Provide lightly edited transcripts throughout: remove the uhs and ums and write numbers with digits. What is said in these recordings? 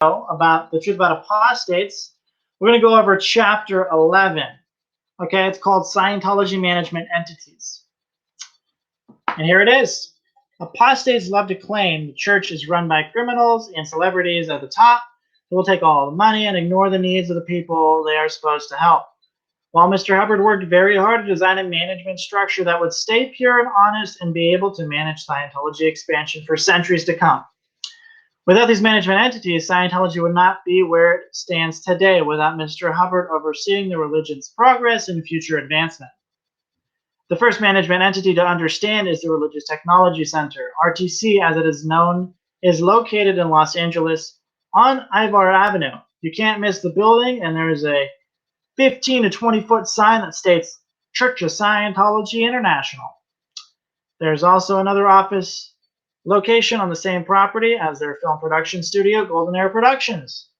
about the truth about apostates, we're going to go over chapter 11. Okay, it's called Scientology Management Entities. And here it is. Apostates love to claim the church is run by criminals and celebrities at the top who will take all the money and ignore the needs of the people they are supposed to help. While Mr. Hubbard worked very hard to design a management structure that would stay pure and honest and be able to manage Scientology expansion for centuries to come. Without these management entities, Scientology would not be where it stands today without Mr. Hubbard overseeing the religion's progress and future advancement. The first management entity to understand is the Religious Technology Center. RTC, as it is known, is located in Los Angeles on Ivar Avenue. You can't miss the building, and there is a 15 to 20 foot sign that states Church of Scientology International. There's also another office location on the same property as their film production studio, Golden Air Productions.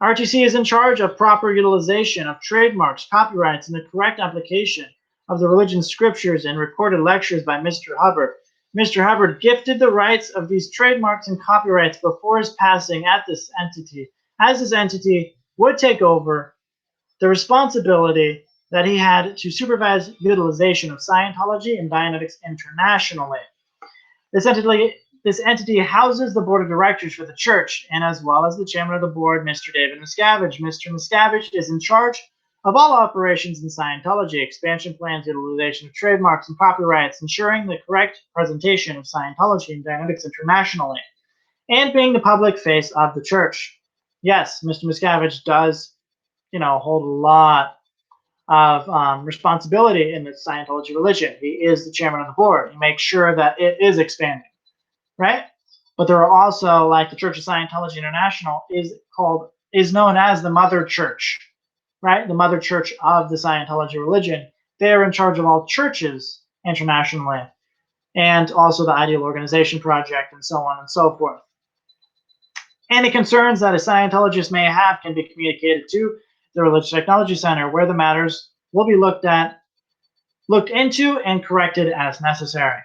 RTC is in charge of proper utilization of trademarks, copyrights, and the correct application of the religion scriptures and recorded lectures by Mr. Hubbard. Mr. Hubbard gifted the rights of these trademarks and copyrights before his passing at this entity, as this entity would take over the responsibility that he had to supervise utilization of Scientology and Dianetics internationally. This entity houses the board of directors for the church, and as well as the chairman of the board, Mr. David Miscavige. Mr. Miscavige is in charge of all operations in Scientology, expansion plans, utilization of trademarks and copyrights, ensuring the correct presentation of Scientology and Dianetics internationally, and being the public face of the church. Yes, Mr. Miscavige does, hold a lot of responsibility in the Scientology religion. He is the chairman of the board. He makes sure that it is expanding, right? But there are also, like the Church of Scientology International is known as the mother church, right? The mother church of the Scientology religion. They are in charge of all churches internationally, and also the Ideal Organization Project, and so on and so forth. Any concerns that a Scientologist may have can be communicated to the Religious Technology Center, where the matters will be looked into, and corrected as necessary.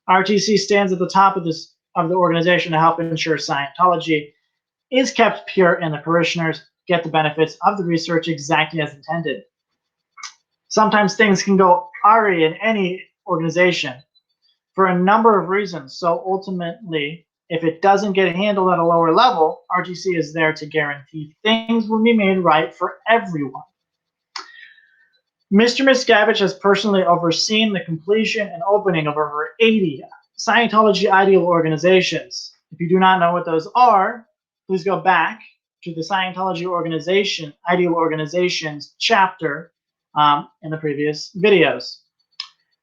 RTC stands at the top of the organization to help ensure Scientology is kept pure and the parishioners get the benefits of the research exactly as intended. Sometimes things can go awry in any organization for a number of reasons. So ultimately, if it doesn't get handled at a lower level, RTC is there to guarantee things will be made right for everyone. Mr. Miscavige has personally overseen the completion and opening of over 80 Scientology ideal organizations. If you do not know what those are, please go back to the Scientology organization, ideal organizations chapter in the previous videos.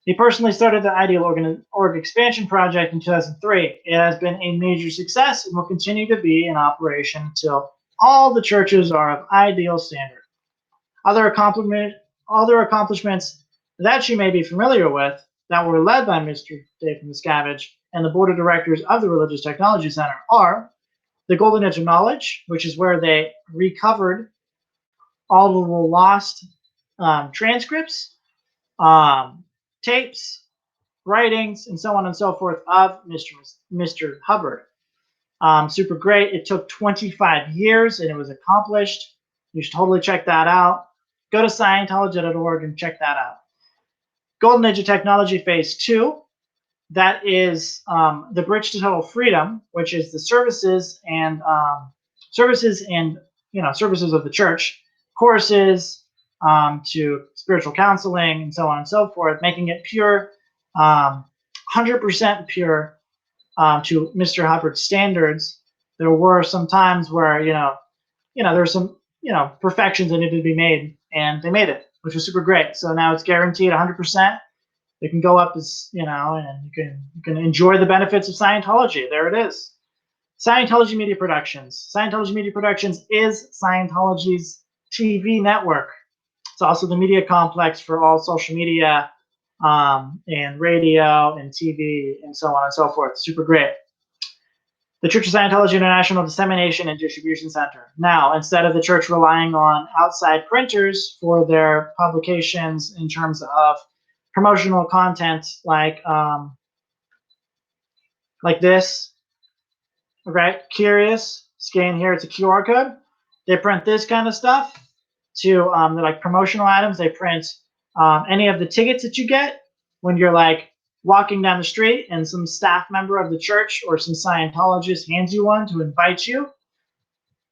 He personally started the Ideal Org Expansion Project in 2003. It has been a major success and will continue to be in operation until all the churches are of ideal standard. Other accomplishments that you may be familiar with that were led by Mr. David Miscavige and the board of directors of the Religious Technology Center are the Golden Age of Knowledge, which is where they recovered all of the lost transcripts, tapes, writings, and so on and so forth of Mr. Hubbard. Super great. It took 25 years and it was accomplished. You should totally check that out. Go to Scientology.org and check that out. Golden Age of Technology Phase 2. That is the Bridge to Total Freedom, which is the services of the church, courses to spiritual counseling, and so on and so forth, making it pure, 100% pure to Mr. Hubbard's standards. There were some times where there were some perfections that needed to be made, and they made it, which was super great. So now it's guaranteed 100%. It can go up as and you can enjoy the benefits of Scientology. There it is. Scientology Media Productions. Scientology Media Productions is Scientology's TV network. It's also the media complex for all social media and radio and TV and so on and so forth. Super great. The Church of Scientology International Dissemination and Distribution Center. Now, instead of the church relying on outside printers for their publications in terms of promotional content like this, right? Curious, Scan here, it's a QR code. They print this kind of stuff to, they're like promotional items. They print any of the tickets that you get when you're like walking down the street and some staff member of the church or some Scientologist hands you one to invite you.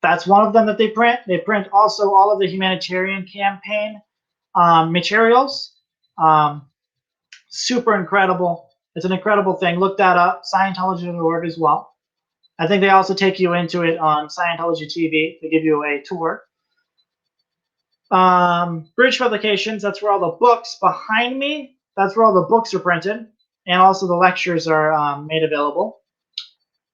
That's one of them that they print. They print also all of the humanitarian campaign materials. Super incredible. It's an incredible thing. Look that up. Scientology.org as well. I think they also take you into it on Scientology TV. They give you a tour. British Publications, that's where all the books behind me, that's where all the books are printed. And also the lectures are made available.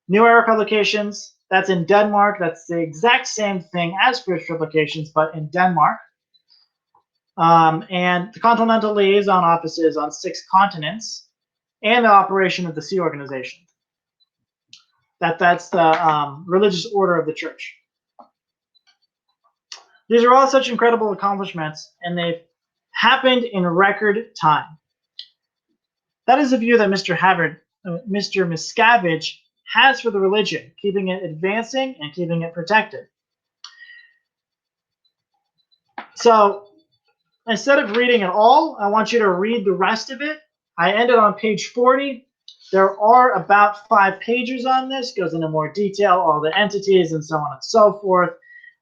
New Era Publications, that's in Denmark. That's the exact same thing as British Publications, but in Denmark. And the Continental Liaison Offices on 6 continents, and the operation of the Sea Organization. That's the religious order of the church. These are all such incredible accomplishments, and they've happened in record time. That is a view that Mr. Miscavige has for the religion, keeping it advancing and keeping it protected. So instead of reading it all, I want you to read the rest of it. I ended on page 40. There are about 5 pages on this. Goes into more detail, all the entities and so on and so forth.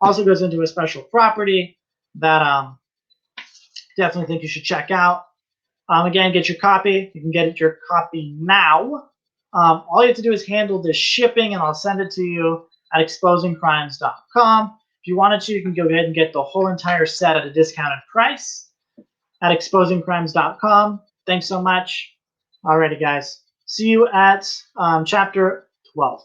Also goes into a special property that definitely think you should check out. Again, get your copy. You can get your copy now. All you have to do is handle the shipping, and I'll send it to you at exposingcrimes.com. If you wanted to, you can go ahead and get the whole entire set at a discounted price at exposingcrimes.com. Thanks so much. Alrighty, guys. See you at chapter 12.